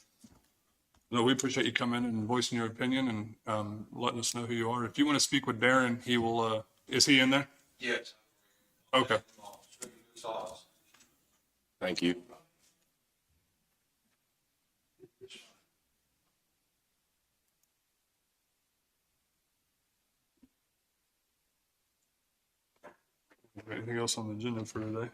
No, we appreciate you coming in and voicing your opinion and, letting us know who you are. If you want to speak with Darren, he will, is he in there? Yes. Okay. Thank you. Anything else on the agenda for today?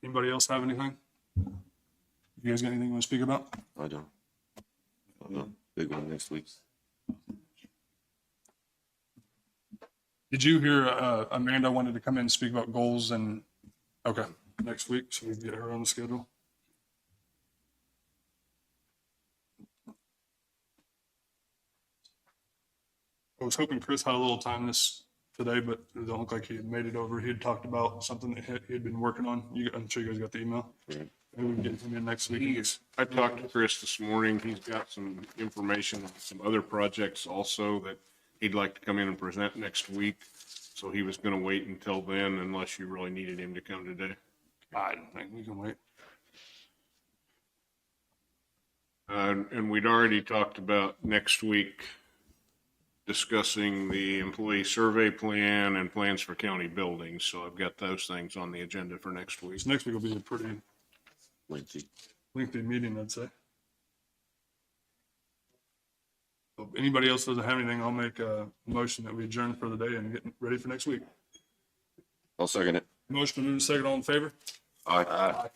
Anybody else have anything? You guys got anything you want to speak about? I don't. Big one next week. Did you hear Amanda wanted to come in and speak about goals and, okay, next week, so we can get her on the schedule? I was hoping Chris had a little time today, but it don't look like he had made it over. He had talked about something that he had been working on. I'm sure you guys got the email. Right. Maybe we can get him in next week. I talked to Chris this morning. He's got some information on some other projects also that he'd like to come in and present next week. So he was going to wait until then unless you really needed him to come today. I don't think we can wait. And we'd already talked about next week discussing the employee survey plan and plans for county buildings. So I've got those things on the agenda for next week. So next week will be a pretty Lengthy. lengthy meeting, I'd say. If anybody else doesn't have anything, I'll make a motion that we adjourn for the day and get ready for next week. I'll second it. Motion moved, second, all in favor? Aye.